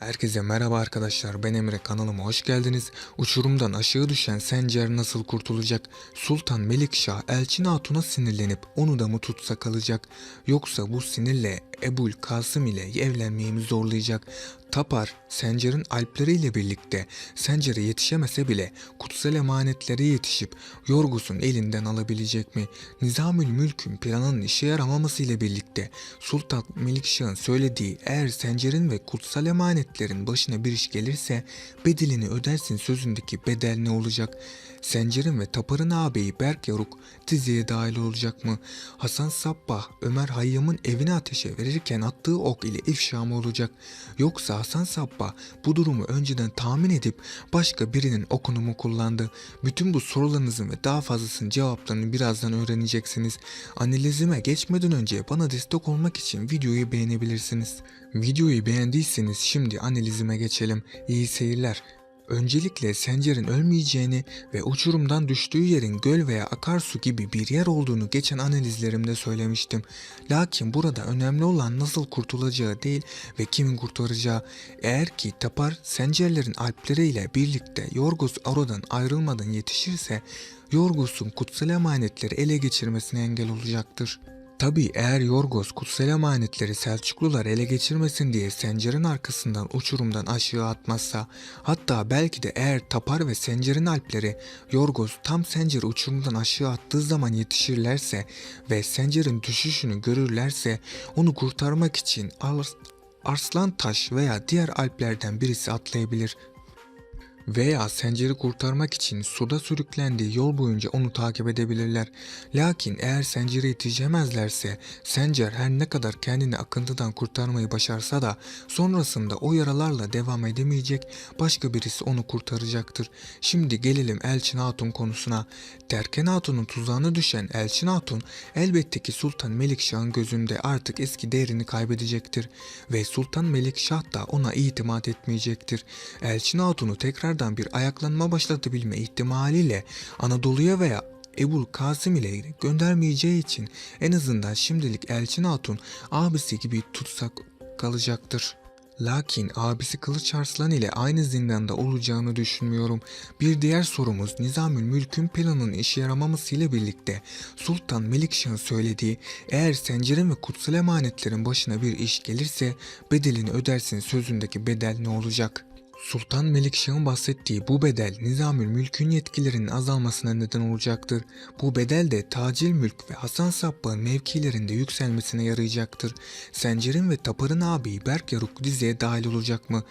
Herkese merhaba arkadaşlar, ben Emre, kanalıma hoş geldiniz. Uçurumdan aşağı düşen Sencer nasıl kurtulacak? Sultan Melikşah Elçin Hatun'a sinirlenip onu da mı tutsa kalacak? Yoksa bu sinirle Ebul Kasım ile evlenmeyi mi zorlayacak? Tapar, Sencer'in alpleriyle birlikte Sencer'e yetişemese bile kutsal emanetlere yetişip Yorgos'un elinden alabilecek mi? Nizamül Mülk'ün planının işe yaramaması ile birlikte Sultan Melikşah'ın söylediği eğer Sencer'in ve kutsal emanetlerin başına bir iş gelirse bedelini ödersin sözündeki bedel ne olacak? Sencer'in ve Tapar'ın ağabeyi Berk Yaruk diziye dahil olacak mı? Hasan Sabbah Ömer Hayyam'ın evini ateşe verirken attığı ok ile ifşa mı olacak? Yoksa Hasan Sabbah bu durumu önceden tahmin edip başka birinin okunu mu kullandı? Bütün bu sorularınızın ve daha fazlasının cevaplarını birazdan öğreneceksiniz. Analizime geçmeden önce bana destek olmak için videoyu beğenebilirsiniz. Videoyu beğendiyseniz şimdi analizime geçelim. İyi seyirler. Öncelikle Sencer'in ölmeyeceğini ve uçurumdan düştüğü yerin göl veya akarsu gibi bir yer olduğunu geçen analizlerimde söylemiştim. Lakin burada önemli olan nasıl kurtulacağı değil ve kimin kurtaracağı. Eğer ki Tapar Sencerlerin alpleriyle birlikte Yorgos Aro'dan ayrılmadan yetişirse Yorgos'un kutsal emanetleri ele geçirmesine engel olacaktır. Tabii eğer Yorgos kutsal emanetleri Selçuklular ele geçirmesin diye Sencer'in arkasından uçurumdan aşağı atmazsa, hatta belki de eğer Tapar ve Sencer'in alpleri Yorgos tam Sencer'i uçurumdan aşağı attığı zaman yetişirlerse ve Sencer'in düşüşünü görürlerse onu kurtarmak için Arslantaş veya diğer alplerden birisi atlayabilir. Veya Sencer'i kurtarmak için suda sürüklendiği yol boyunca onu takip edebilirler. Lakin eğer Sencer'i yetişemezlerse Sencer her ne kadar kendini akıntıdan kurtarmayı başarsa da sonrasında o yaralarla devam edemeyecek, başka birisi onu kurtaracaktır. Şimdi gelelim Elçin Hatun konusuna. Terken Hatun'un tuzağına düşen Elçin Hatun elbette ki Sultan Melikşah'ın gözünde artık eski değerini kaybedecektir ve Sultan Melikşah da ona itimat etmeyecektir. Elçin Hatun'u tekrardan bir ayaklanma başlatabilme ihtimaliyle Anadolu'ya veya Ebul Kasım ile göndermeyeceği için en azından şimdilik Elçin Hatun abisi gibi tutsak kalacaktır. Lakin abisi Kılıç Arslan ile aynı zindanda olacağını düşünmüyorum. Bir diğer sorumuz Nizamül Mülk'ün planının işe yaramaması ile birlikte Sultan Melikşah'ın söylediği eğer Sencer'in ve kutsal emanetlerin başına bir iş gelirse bedelini ödersin sözündeki bedel ne olacak? Sultan Melikşah'ın bahsettiği bu bedel Nizamül Mülk'ün yetkilerinin azalmasına neden olacaktır. Bu bedel de Tacil Mülk ve Hasan Sabbah'ın mevkilerinde yükselmesine yarayacaktır. Sencer'in ve Tapar'ın ağabeyi Berk Yaruk diziye dahil olacak mı?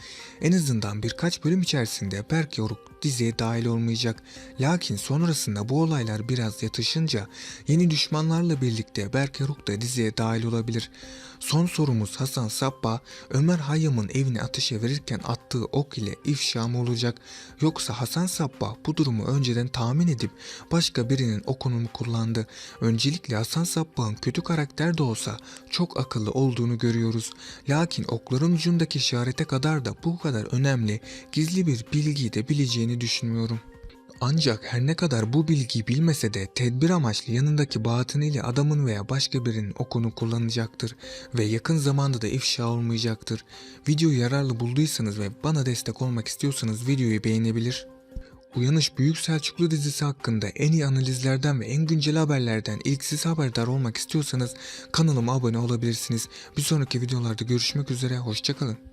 En azından birkaç bölüm içerisinde Berk Yaruk diziye dahil olmayacak. Lakin sonrasında bu olaylar biraz yatışınca yeni düşmanlarla birlikte Berk Yaruk da diziye dahil olabilir. Son sorumuz Hasan Sabbah Ömer Hayyam'ın evini ateşe verirken attığı ok ile ifşa mı olacak? Yoksa Hasan Sabbah bu durumu önceden tahmin edip başka birinin okunu mu kullandı? Öncelikle Hasan Sabbah'ın kötü karakter de olsa çok akıllı olduğunu görüyoruz. Lakin okların ucundaki işarete kadar da bu kadar önemli gizli bir bilgiyi de bileceğini düşünmüyorum. Ancak her ne kadar bu bilgiyi bilmese de tedbir amaçlı yanındaki batınıyla adamın veya başka birinin okunu kullanacaktır ve yakın zamanda da ifşa olmayacaktır. Videoyu yararlı bulduysanız ve bana destek olmak istiyorsanız videoyu beğenebilir. Uyanış Büyük Selçuklu dizisi hakkında en iyi analizlerden ve en güncel haberlerden ilk siz haberdar olmak istiyorsanız kanalıma abone olabilirsiniz. Bir sonraki videolarda görüşmek üzere, hoşça kalın.